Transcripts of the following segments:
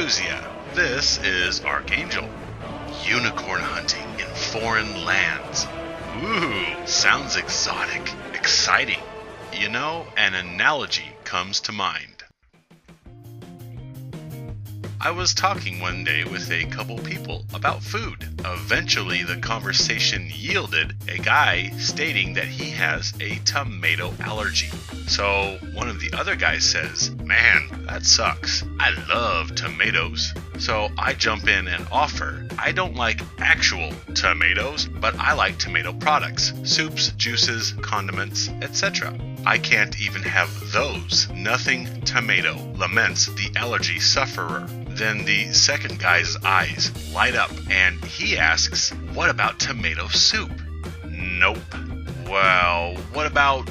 news ya? This is Archangel. Unicorn hunting in foreign lands. Ooh, sounds exotic, exciting. You know, an analogy comes to mind. I was talking one day with a couple people about food. Eventually, the conversation yielded a guy stating that he has a tomato allergy. So one of the other guys says, "Man, that sucks. I love tomatoes." So I jump in and offer, I don't like actual tomatoes, but I like tomato products, soups, juices, condiments, etc. I can't even have those. Nothing tomato, laments the allergy sufferer. Then the second guy's eyes light up and he asks, "What about tomato soup?" "Nope." "Well, what about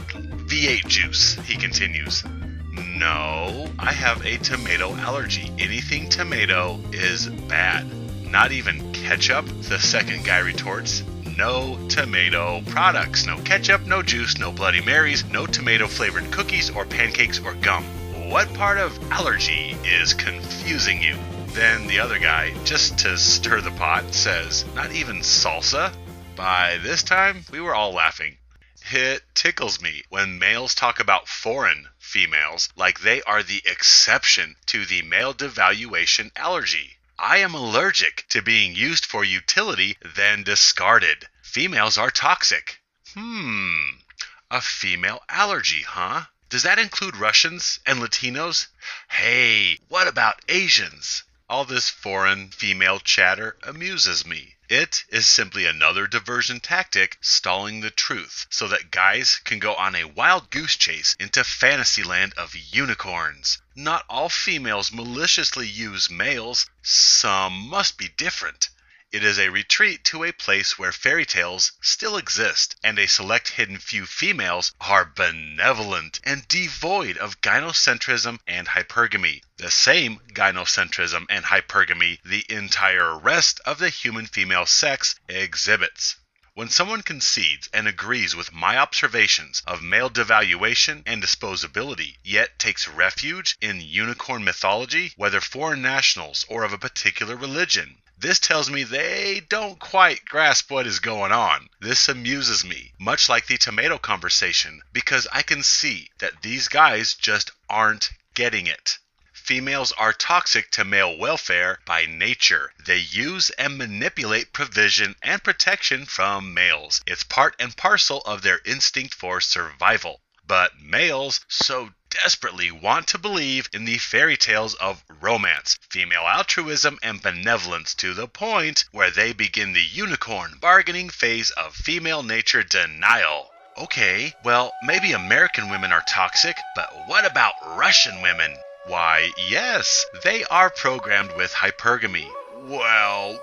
V8 juice?" he continues. "No, I have a tomato allergy. Anything tomato is bad." "Not even ketchup?" the second guy retorts. "No tomato products. No ketchup, no juice, no Bloody Marys, no tomato-flavored cookies or pancakes or gum. What part of allergy is confusing you?" Then the other guy, just to stir the pot, says, "Not even salsa?" By this time, we were all laughing. It tickles me when males talk about foreign females like they are the exception to the male devaluation allergy. I am allergic to being used for utility, then discarded. Females are toxic. A female allergy, huh? Does that include Russians and Latinos? Hey, what about Asians? All this foreign female chatter amuses me. It is simply another diversion tactic stalling the truth so that guys can go on a wild goose chase into fantasyland of unicorns. Not all females maliciously use males. Some must be different. It is a retreat to a place where fairy tales still exist, and a select hidden few females are benevolent and devoid of gynocentrism and hypergamy. The same gynocentrism and hypergamy the entire rest of the human female sex exhibits. When someone concedes and agrees with my observations of male devaluation and disposability, yet takes refuge in unicorn mythology, whether foreign nationals or of a particular religion, this tells me they don't quite grasp what is going on. This amuses me, much like the tomato conversation, because I can see that these guys just aren't getting it. Females are toxic to male welfare by nature. They use and manipulate provision and protection from males. It's part and parcel of their instinct for survival. But males so desperately want to believe in the fairy tales of romance, female altruism, and benevolence to the point where they begin the unicorn bargaining phase of female nature denial. Okay, well, maybe American women are toxic, but what about Russian women? Why, yes, they are programmed with hypergamy. Well,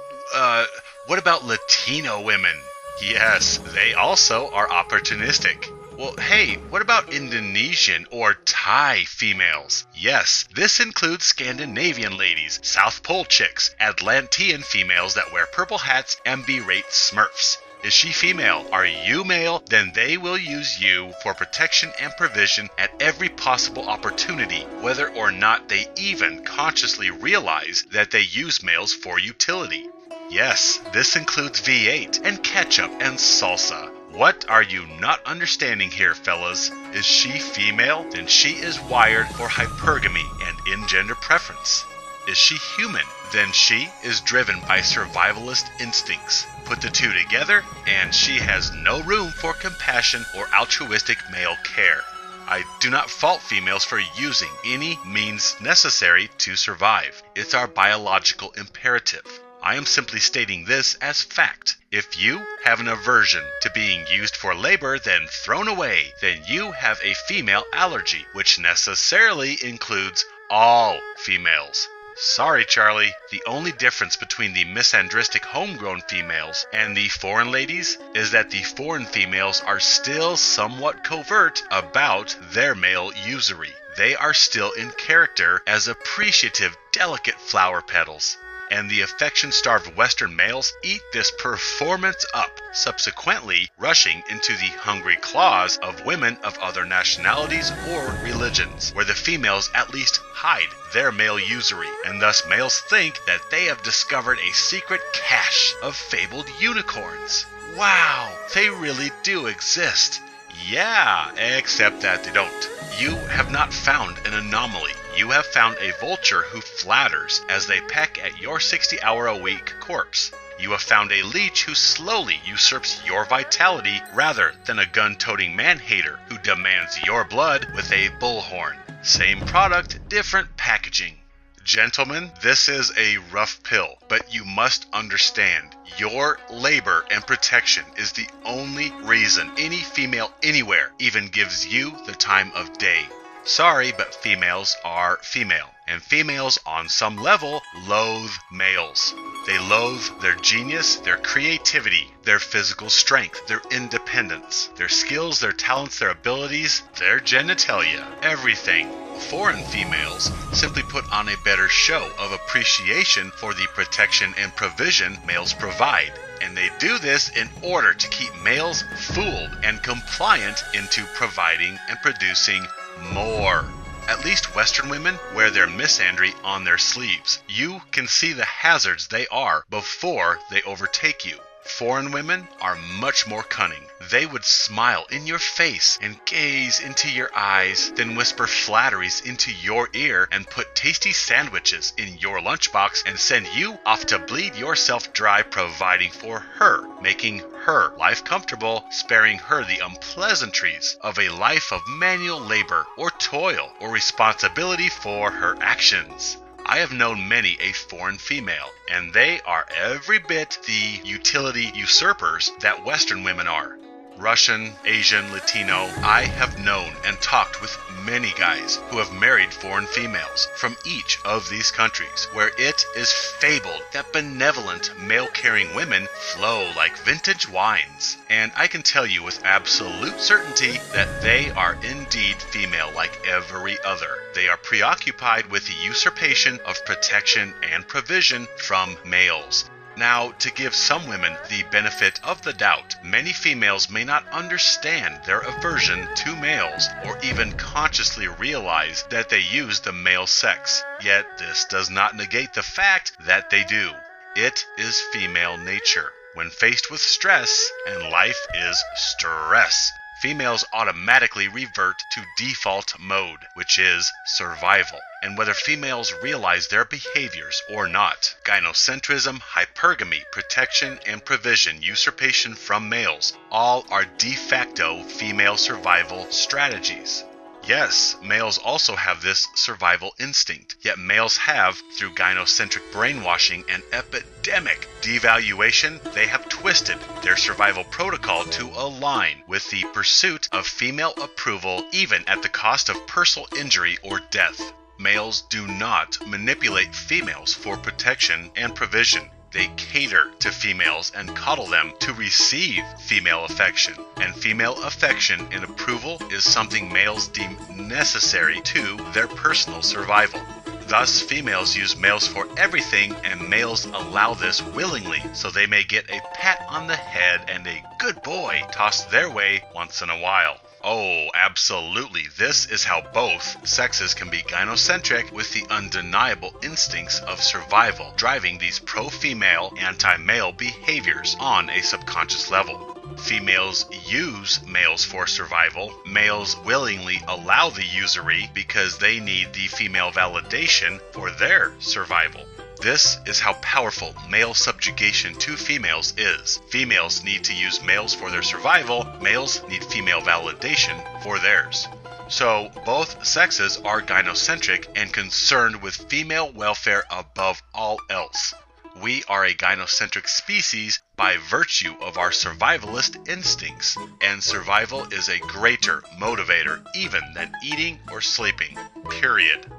what about Latino women? Yes, they also are opportunistic. Well, hey, what about Indonesian or Thai females? Yes, this includes Scandinavian ladies, South Pole chicks, Atlantean females that wear purple hats and berate Smurfs. Is she female? Are you male? Then they will use you for protection and provision at every possible opportunity, whether or not they even consciously realize that they use males for utility. Yes, this includes V8 and ketchup and salsa. What are you not understanding here, fellas? Is she female? Then she is wired for hypergamy and in-gender preference. Is she human? Then she is driven by survivalist instincts. Put the two together, and she has no room for compassion or altruistic male care. I do not fault females for using any means necessary to survive. It's our biological imperative. I am simply stating this as fact. If you have an aversion to being used for labor, then thrown away, then you have a female allergy, which necessarily includes all females. Sorry, Charlie. The only difference between the misandristic homegrown females and the foreign ladies is that the foreign females are still somewhat covert about their male usury. They are still in character as appreciative, delicate flower petals. and the affection-starved Western males eat this performance up, subsequently rushing into the hungry claws of women of other nationalities or religions, where the females at least hide their male usury, and thus males think that they have discovered a secret cache of fabled unicorns. Wow, they really do exist. Yeah, except that they don't. You have not found an anomaly. You have found a vulture who flatters as they peck at your 60-hour-a-week corpse. You have found a leech who slowly usurps your vitality rather than a gun-toting man-hater who demands your blood with a bullhorn. Same product, different packaging. Gentlemen, this is a rough pill, but you must understand, your labor and protection is the only reason any female anywhere even gives you the time of day. Sorry, but females are female, and females on some level loathe males. They loathe their genius, their creativity, their physical strength, their independence, their skills, their talents, their abilities, their genitalia, everything. Foreign females simply put on a better show of appreciation for the protection and provision males provide. And they do this in order to keep males fooled and compliant into providing and producing more. At least Western women wear their misandry on their sleeves. You can see the hazards they are before they overtake you. Foreign women are much more cunning. They would smile in your face and gaze into your eyes, then whisper flatteries into your ear and put tasty sandwiches in your lunchbox and send you off to bleed yourself dry providing for her, making her life comfortable, sparing her the unpleasantries of a life of manual labor or toil or responsibility for her actions. I have known many a foreign female, and they are every bit the utility usurpers that Western women are. Russian, Asian, Latino, I have known and talked with many guys who have married foreign females from each of these countries, where it is fabled that benevolent male-carrying women flow like vintage wines. And I can tell you with absolute certainty that they are indeed female like every other. They are preoccupied with the usurpation of protection and provision from males. Now, to give some women the benefit of the doubt, many females may not understand their aversion to males or even consciously realize that they use the male sex. Yet this does not negate the fact that they do. It is female nature. When faced with stress, and life is stress, females automatically revert to default mode, which is survival. And whether females realize their behaviors or not, gynocentrism, hypergamy, protection and provision, usurpation from males, all are de facto female survival strategies. Yes, males also have this survival instinct, yet males have, through gynocentric brainwashing and epidemic devaluation, they have twisted their survival protocol to align with the pursuit of female approval even at the cost of personal injury or death. Males do not manipulate females for protection and provision. They cater to females and coddle them to receive female affection. And female affection and approval is something males deem necessary to their personal survival. Thus, females use males for everything, and males allow this willingly so they may get a pat on the head and a good boy tossed their way once in a while. Oh, absolutely. This is how both sexes can be gynocentric, with the undeniable instincts of survival driving these pro-female, anti-male behaviors on a subconscious level. Females use males for survival. Males willingly allow the usury because they need the female validation for their survival. This is how powerful male subjugation to females is. Females need to use males for their survival. Males need female validation for theirs. So both sexes are gynocentric and concerned with female welfare above all else. We are a gynocentric species by virtue of our survivalist instincts, and survival is a greater motivator even than eating or sleeping. Period.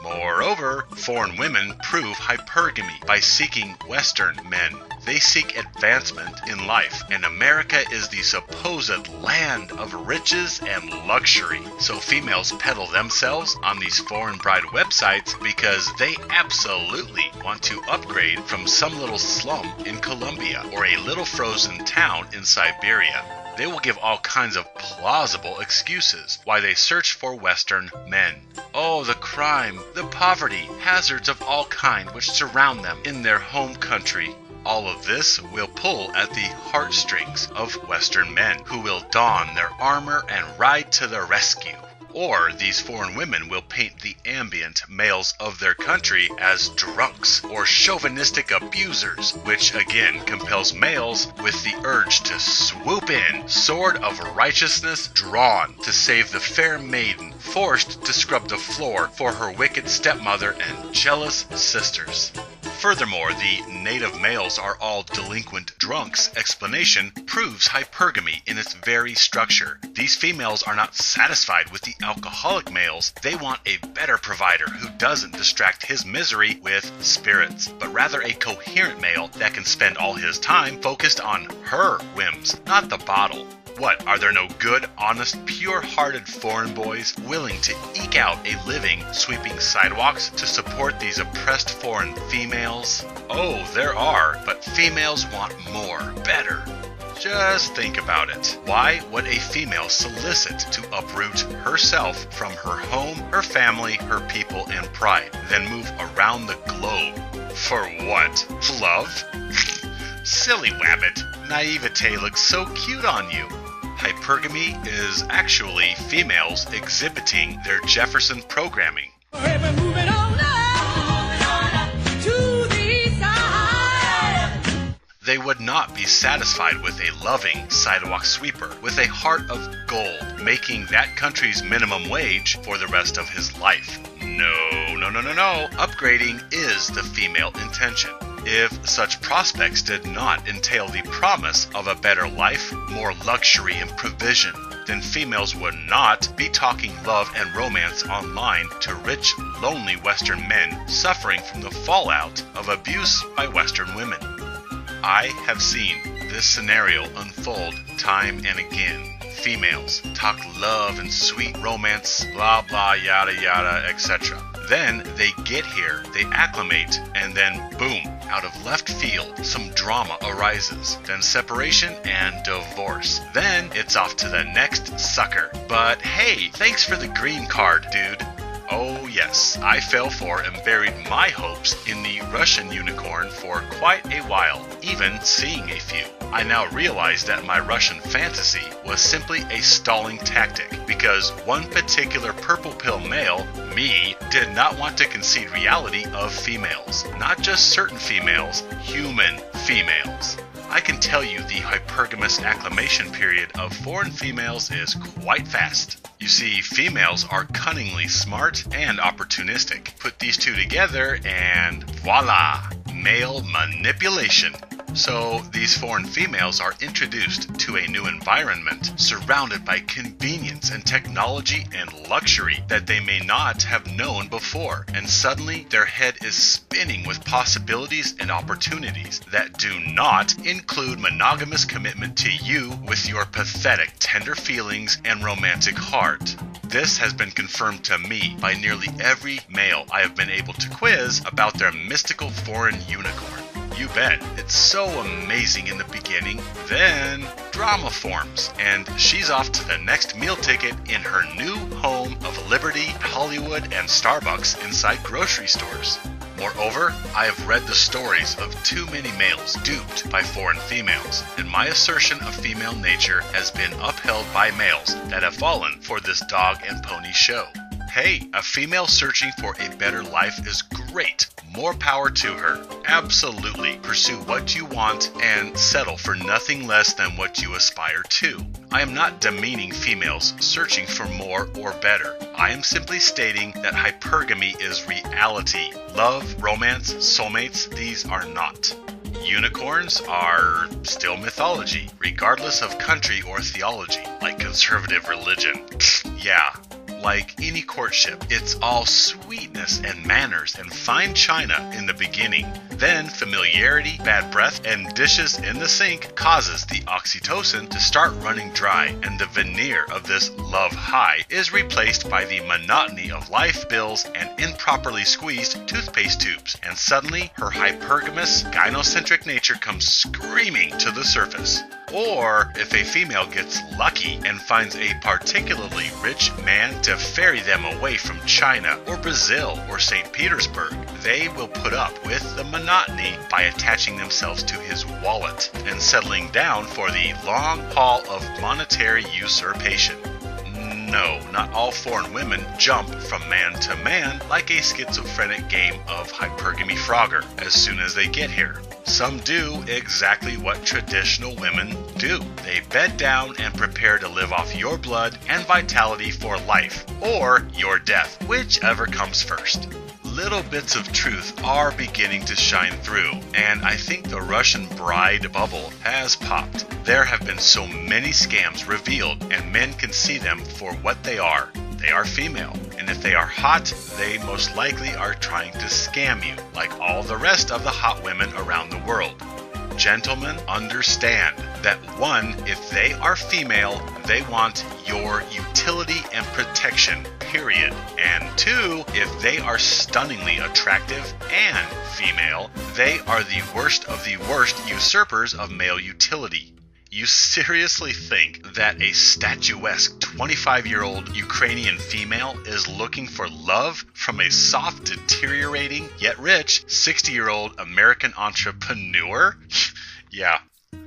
Moreover, foreign women prove hypergamy by seeking Western men. They seek advancement in life, and America is the supposed land of riches and luxury. So females peddle themselves on these foreign bride websites because they absolutely want to upgrade from some little slum in Colombia or a little frozen town in Siberia. They will give all kinds of plausible excuses why they search for Western men. Oh, the crime, the poverty, hazards of all kind which surround them in their home country. All of this will pull at the heartstrings of Western men who will don their armor and ride to the rescue. Or these foreign women will paint the ambient males of their country as drunks or chauvinistic abusers, which again compels males with the urge to swoop in, sword of righteousness drawn, to save the fair maiden forced to scrub the floor for her wicked stepmother and jealous sisters. Furthermore, the native males are all delinquent drunks explanation proves hypergamy in its very structure. These females are not satisfied with the alcoholic males. They want a better provider who doesn't distract his misery with spirits, but rather a coherent male that can spend all his time focused on her whims, not the bottle. What, are there no good, honest, pure-hearted foreign boys willing to eke out a living sweeping sidewalks to support these oppressed foreign females? Oh, there are, but females want more, better. Just think about it. Why would a female solicit to uproot herself from her home, her family, her people, and pride, then move around the globe? For what? Love? Silly wabbit. Naivete looks so cute on you. Hypergamy is actually females exhibiting their Jefferson programming. They would not be satisfied with a loving sidewalk sweeper with a heart of gold, making that country's minimum wage for the rest of his life. No. Upgrading is the female intention. If such prospects did not entail the promise of a better life, more luxury and provision, then females would not be talking love and romance online to rich, lonely Western men suffering from the fallout of abuse by Western women. I have seen this scenario unfold time and again. Females talk love and sweet romance, blah blah yada yada, etc. Then they get here, they acclimate, and then boom, out of left field, some drama arises. Then separation and divorce. Then it's off to the next sucker. But hey, thanks for the green card, dude. Oh yes, I fell for and buried my hopes in the Russian unicorn for quite a while, even seeing a few. I now realize that my Russian fantasy was simply a stalling tactic because one particular purple pill male, me, did not want to concede reality of females. Not just certain females, human females. I can tell you the hypergamous acclimation period of foreign females is quite fast. You see, females are cunningly smart and opportunistic. Put these two together and voila, male manipulation. So these foreign females are introduced to a new environment surrounded by convenience and technology and luxury that they may not have known before, and suddenly their head is spinning with possibilities and opportunities that do not include monogamous commitment to you with your pathetic tender feelings and romantic heart. This has been confirmed to me by nearly every male I have been able to quiz about their mystical foreign unicorn. You bet, it's so amazing in the beginning, then drama forms, and she's off to the next meal ticket in her new home of Liberty, Hollywood, and Starbucks inside grocery stores. Moreover, I have read the stories of too many males duped by foreign females, and my assertion of female nature has been upheld by males that have fallen for this dog and pony show. Hey, a female searching for a better life is great. More power to her. Absolutely. Pursue what you want and settle for nothing less than what you aspire to. I am not demeaning females searching for more or better. I am simply stating that hypergamy is reality. Love, romance, soulmates, these are not. Unicorns are still mythology, regardless of country or theology, like conservative religion. Yeah. like any courtship. It's all sweetness and manners and fine china in the beginning. Then familiarity, bad breath, and dishes in the sink causes the oxytocin to start running dry, and the veneer of this love high is replaced by the monotony of life bills and improperly squeezed toothpaste tubes, and suddenly her hypergamous, gynocentric nature comes screaming to the surface. Or if a female gets lucky and finds a particularly rich man to ferry them away from China or Brazil or St. Petersburg, they will put up with the monotony by attaching themselves to his wallet and settling down for the long haul of monetary usurpation. No, not all foreign women jump from man to man like a schizophrenic game of hypergamy Frogger as soon as they get here. Some do exactly what traditional women do. They bed down and prepare to live off your blood and vitality for life, or your death, whichever comes first. Little bits of truth are beginning to shine through, and I think the Russian bride bubble has popped. There have been so many scams revealed, and men can see them for what they are. They are female, and if they are hot, they most likely are trying to scam you, like all the rest of the hot women around the world. Gentlemen, understand that 1, if they are female, they want your utility and protection, period. And 2, if they are stunningly attractive and female, they are the worst of the worst usurpers of male utility. You seriously think that a statuesque 25-year-old Ukrainian female is looking for love from a soft, deteriorating, yet rich 60-year-old American entrepreneur? Yeah.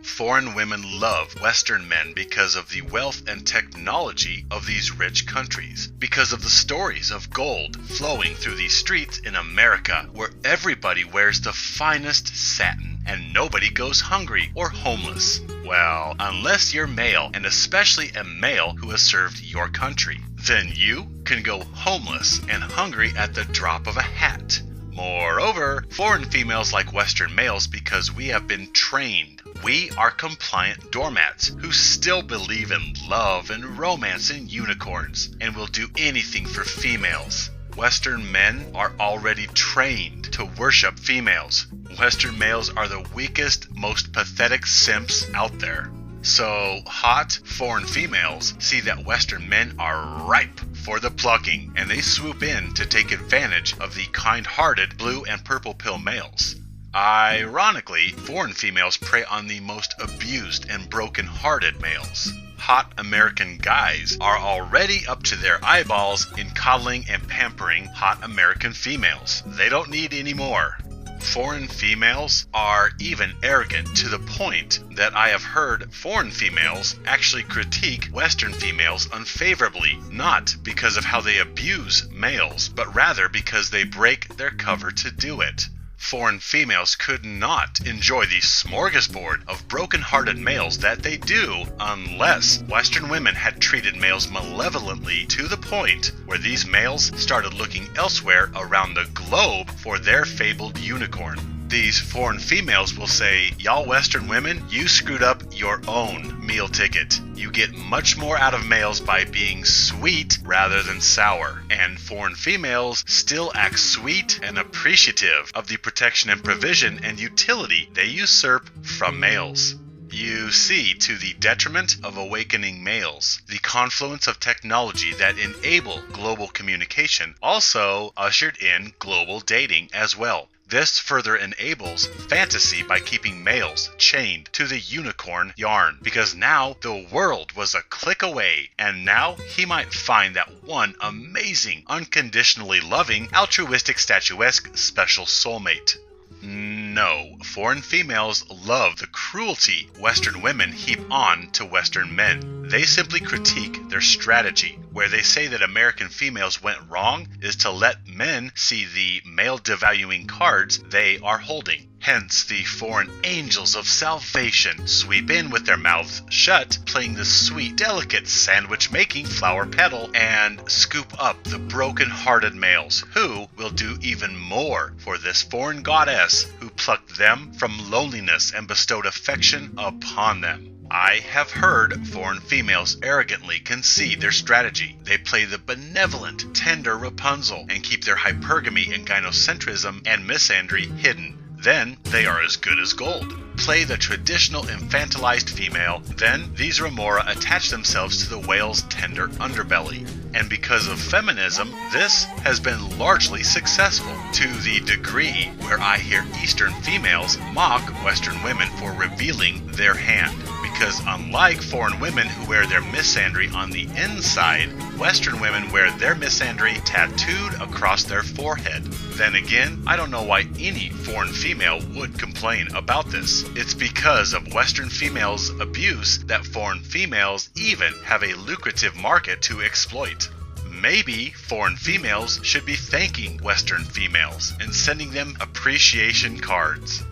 Foreign women love Western men because of the wealth and technology of these rich countries, because of the stories of gold flowing through these streets in America, where everybody wears the finest satin and nobody goes hungry or homeless. Well, unless you're male, and especially a male who has served your country, then you can go homeless and hungry at the drop of a hat. Moreover, foreign females like Western males because we have been trained. We are compliant doormats who still believe in love and romance and unicorns and will do anything for females. Western men are already trained to worship females. Western males are the weakest, most pathetic simps out there. So, hot foreign females see that Western men are ripe for the plucking, and they swoop in to take advantage of the kind-hearted blue and purple pill males. Ironically, foreign females prey on the most abused and broken-hearted males. Hot American guys are already up to their eyeballs in coddling and pampering hot American females. They don't need any more. Foreign females are even arrogant to the point that I have heard foreign females actually critique Western females unfavorably, not because of how they abuse males, but rather because they break their cover to do it. Foreign females could not enjoy the smorgasbord of broken-hearted males that they do unless Western women had treated males malevolently to the point where these males started looking elsewhere around the globe for their fabled unicorn. These foreign females will say, y'all Western women, you screwed up your own meal ticket. You get much more out of males by being sweet rather than sour. And foreign females still act sweet and appreciative of the protection and provision and utility they usurp from males. You see, to the detriment of awakening males, the confluence of technology that enable global communication also ushered in global dating as well. This further enables fantasy by keeping males chained to the unicorn yarn, because now the world was a click away, and now he might find that one amazing, unconditionally loving, altruistic, statuesque special soulmate. No, foreign females love the cruelty Western women heap on to Western men. They simply critique their strategy. Where they say that American females went wrong is to let men see the male devaluing cards they are holding. Hence, the foreign angels of salvation sweep in with their mouths shut, playing the sweet, delicate sandwich-making flower petal, and scoop up the broken-hearted males, who will do even more for this foreign goddess who plucked them from loneliness and bestowed affection upon them. I have heard foreign females arrogantly concede their strategy. They play the benevolent, tender Rapunzel and keep their hypergamy and gynocentrism and misandry hidden. Then they are as good as gold. Play the traditional infantilized female, then these remora attach themselves to the whale's tender underbelly. And because of feminism, this has been largely successful, to the degree where I hear Eastern females mock Western women for revealing their hand. Because unlike foreign women who wear their misandry on the inside, Western women wear their misandry tattooed across their forehead. Then again, I don't know why any foreign female would complain about this. It's because of Western females' abuse that foreign females even have a lucrative market to exploit. Maybe foreign females should be thanking Western females and sending them appreciation cards.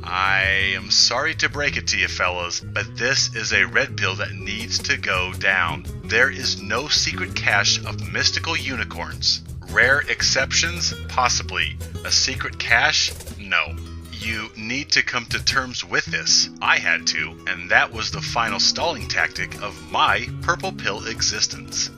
I am sorry to break it to you fellas, but this is a red pill that needs to go down. There is no secret cache of mystical unicorns. Rare exceptions? Possibly. A secret cache? No. You need to come to terms with this. I had to, and that was the final stalling tactic of my purple pill existence.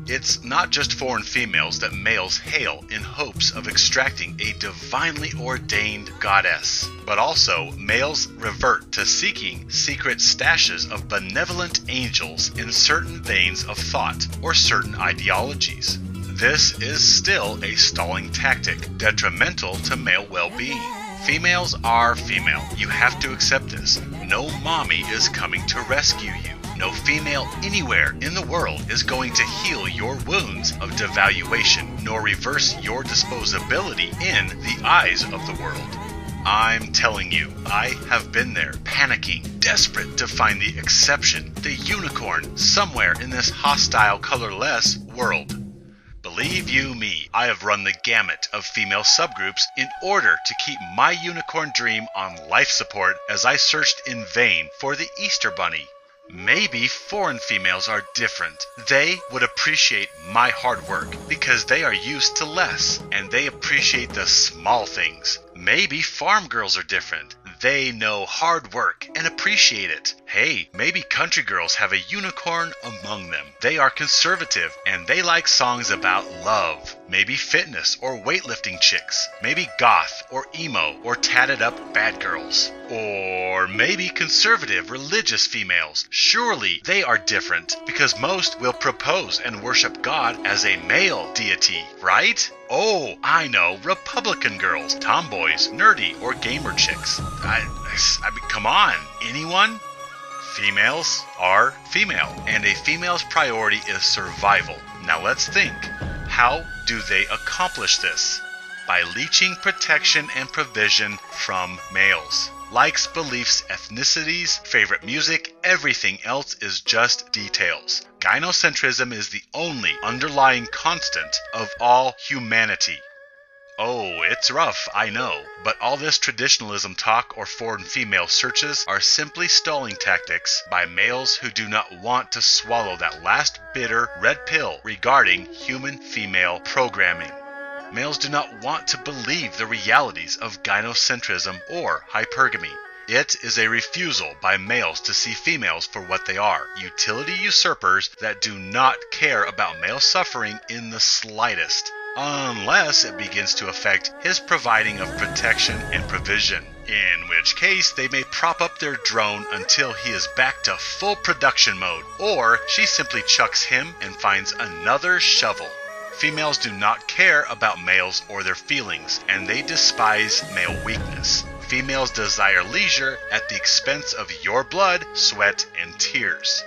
It's not just foreign females that males hail in hopes of extracting a divinely ordained goddess, but also males revert to seeking secret stashes of benevolent angels in certain veins of thought or certain ideologies. This is still a stalling tactic, detrimental to male well-being. Females are female. You have to accept this. No mommy is coming to rescue you. No female anywhere in the world is going to heal your wounds of devaluation, nor reverse your disposability in the eyes of the world. I'm telling you, I have been there, panicking, desperate to find the exception, the unicorn, somewhere in this hostile, colorless world. Believe you me, I have run the gamut of female subgroups in order to keep my unicorn dream on life support as I searched in vain for the Easter Bunny. Maybe foreign females are different. They would appreciate my hard work because they are used to less, and they appreciate the small things. Maybe farm girls are different. They know hard work and appreciate it. Hey, maybe country girls have a unicorn among them. They are conservative and they like songs about love. Maybe fitness or weightlifting chicks. Maybe goth or emo or tatted up bad girls. Or maybe conservative religious females. Surely they are different because most will propose and worship God as a male deity, right? Oh, I know, Republican girls, tomboys, nerdy, or gamer chicks. I mean, come on, anyone? Females are female, and a female's priority is survival. Now let's think. How do they accomplish this? By leeching protection and provision from males. Likes, beliefs, ethnicities, favorite music, everything else is just details. Gynocentrism is the only underlying constant of all humanity. Oh, it's rough, I know, but all this traditionalism talk or foreign female searches are simply stalling tactics by males who do not want to swallow that last bitter red pill regarding human female programming. Males do not want to believe the realities of gynocentrism or hypergamy. It is a refusal by males to see females for what they are, utility usurpers that do not care about male suffering in the slightest, unless it begins to affect his providing of protection and provision, in which case they may prop up their drone until he is back to full production mode, or she simply chucks him and finds another shovel. Females do not care about males or their feelings, and they despise male weakness. Females desire leisure at the expense of your blood, sweat, and tears.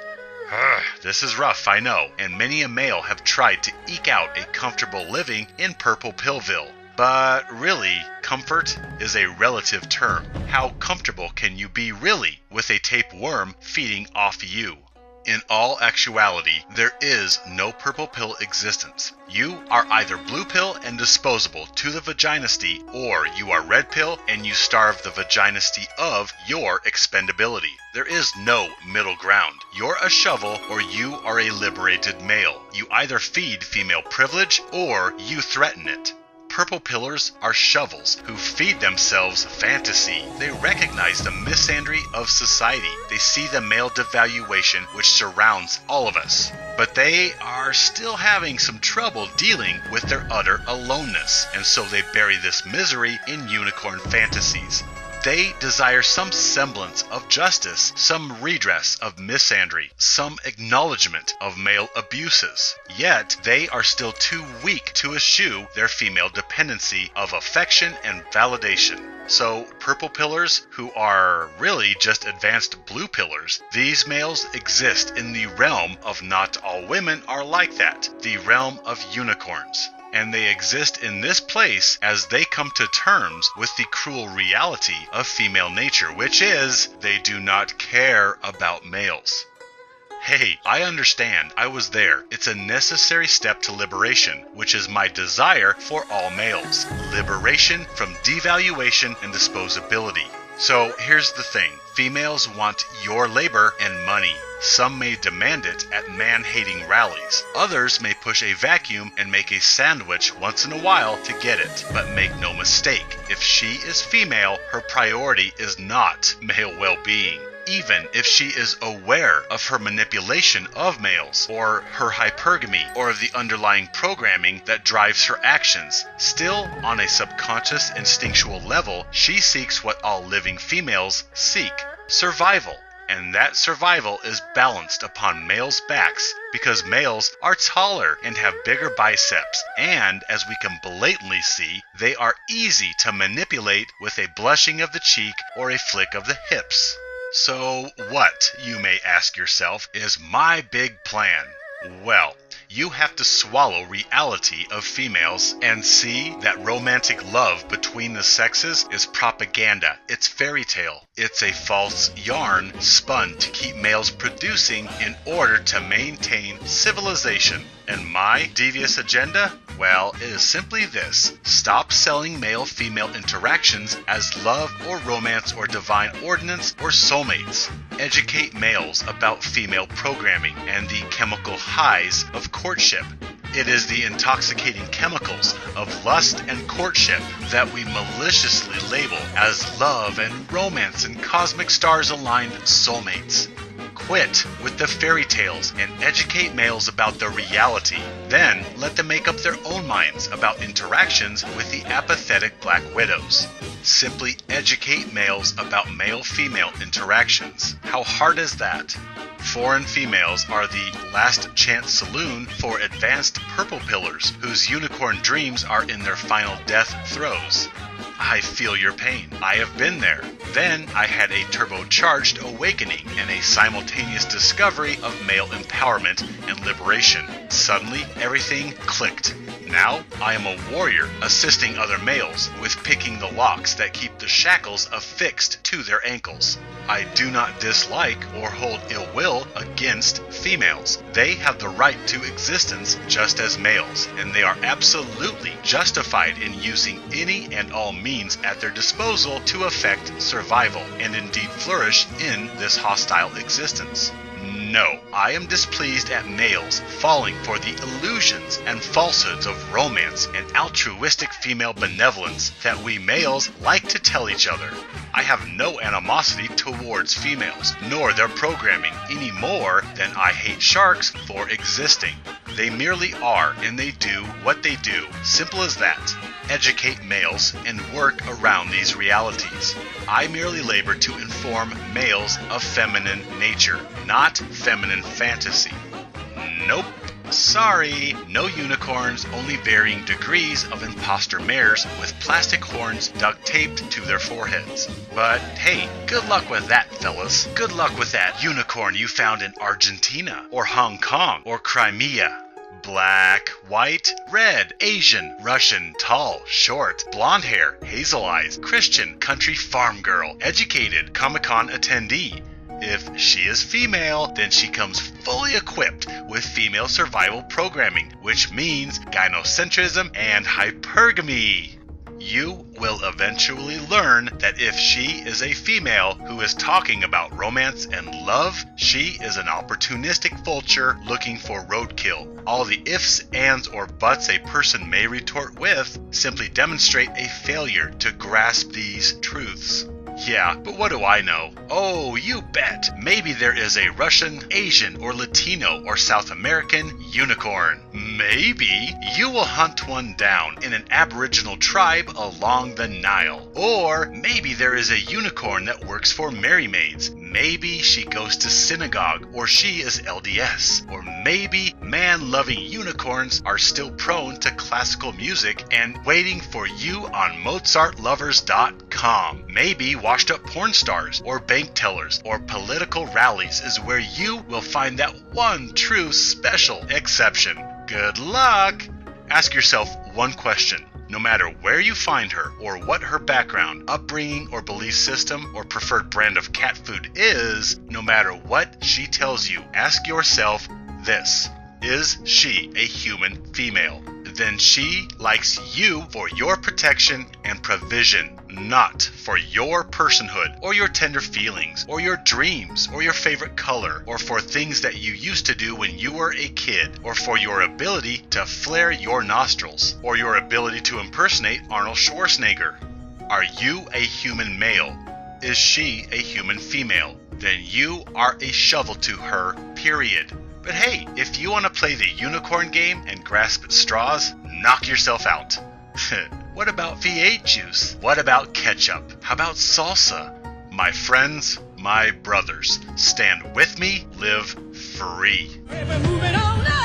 This is rough, I know, and many a male have tried to eke out a comfortable living in Purple Pillville. But really, comfort is a relative term. How comfortable can you be really with a tapeworm feeding off you? In all actuality, there is no purple pill existence. You are either blue pill and disposable to the vaginasty, or you are red pill and you starve the vaginasty of your expendability. There is no middle ground. You're a shovel or you are a liberated male. You either feed female privilege or you threaten it. Purple pillars are shovels who feed themselves fantasy. They recognize the misandry of society. They see the male devaluation which surrounds all of us. But they are still having some trouble dealing with their utter aloneness, and so they bury this misery in unicorn fantasies. They desire some semblance of justice, some redress of misandry, some acknowledgement of male abuses. Yet they are still too weak to eschew their female dependency of affection and validation. So, purple pillars, who are really just advanced blue pillars, these males exist in the realm of not all women are like that, the realm of unicorns. And they exist in this place as they come to terms with the cruel reality of female nature, which is they do not care about males. Hey, I understand. I was there. It's a necessary step to liberation, which is my desire for all males. Liberation from devaluation and disposability. So here's the thing. Females want your labor and money. Some may demand it at man-hating rallies. Others may push a vacuum and make a sandwich once in a while to get it. But make no mistake, if she is female, her priority is not male well-being. Even if she is aware of her manipulation of males, or her hypergamy, or of the underlying programming that drives her actions, still, on a subconscious instinctual level, she seeks what all living females seek: survival. And that survival is balanced upon males' backs because males are taller and have bigger biceps, and as we can blatantly see, they are easy to manipulate with a blushing of the cheek or a flick of the hips. So what, you may ask yourself, is my big plan? Well, you have to swallow reality of females and see that romantic love between the sexes is propaganda. It's fairy tale. It's a false yarn spun to keep males producing in order to maintain civilization. And my devious agenda? Well, it is simply this. Stop selling male-female interactions as love or romance or divine ordinance or soulmates. Educate males about female programming and the chemical highs of courtship. It is the intoxicating chemicals of lust and courtship that we maliciously label as love and romance and cosmic stars-aligned soulmates. Quit with the fairy tales and educate males about the reality. Then let them make up their own minds about interactions with the apathetic black widows. Simply educate males about male-female interactions. How hard is that? Foreign females are the last chance saloon for advanced purple pillars whose unicorn dreams are in their final death throes. I feel your pain. I have been there. Then I had a turbocharged awakening and a simultaneous discovery of male empowerment and liberation. Suddenly, everything clicked. Now, I am a warrior assisting other males with picking the locks that keep the shackles affixed to their ankles. I do not dislike or hold ill will against females. They have the right to existence just as males, and they are absolutely justified in using any and all means at their disposal to effect survival and indeed flourish in this hostile existence. No, I am displeased at males falling for the illusions and falsehoods of romance and altruistic female benevolence that we males like to tell each other. I have no animosity towards females, nor their programming, any more than I hate sharks for existing. They merely are, and they do what they do. Simple as that. Educate males and work around these realities. I merely labor to inform males of feminine nature, not feminine fantasy. Nope. Sorry, no unicorns, only varying degrees of imposter mares with plastic horns duct taped to their foreheads. But hey, good luck with that, fellas. Good luck with that unicorn you found in Argentina, or Hong Kong, or Crimea. Black, white, red, Asian, Russian, tall, short, blonde hair, hazel eyes, Christian, country farm girl, educated, Comic-Con attendee. If she is female, then she comes fully equipped with female survival programming, which means gynocentrism and hypergamy. you will eventually learn that if she is a female who is talking about romance and love, she is an opportunistic vulture looking for roadkill. All the ifs, ands, or buts a person may retort with simply demonstrate a failure to grasp these truths. Yeah, but what do I know? Oh, you bet! Maybe there is a Russian, Asian, or Latino, or South American unicorn. Maybe you will hunt one down in an Aboriginal tribe along the Nile. Or maybe there is a unicorn that works for Merry Maids. Maybe she goes to synagogue, or she is LDS. Or maybe man-loving unicorns are still prone to classical music and waiting for you on MozartLovers.com. Maybe washed-up porn stars, or bank tellers, or political rallies is where you will find that one true special exception. Good luck! Ask yourself one question. No matter where you find her, or what her background, upbringing, or belief system, or preferred brand of cat food is, no matter what she tells you, ask yourself this: is she a human female? Then she likes you for your protection and provision, not for your personhood, or your tender feelings, or your dreams, or your favorite color, or for things that you used to do when you were a kid, or for your ability to flare your nostrils, or your ability to impersonate Arnold Schwarzenegger. Are you a human male? Is she a human female? Then you are a shovel to her, period. But hey, if you want to play the unicorn game and grasp at straws, knock yourself out. What about V8 juice? What about ketchup? How about salsa? My friends, my brothers, stand with me, live free. We're moving on up.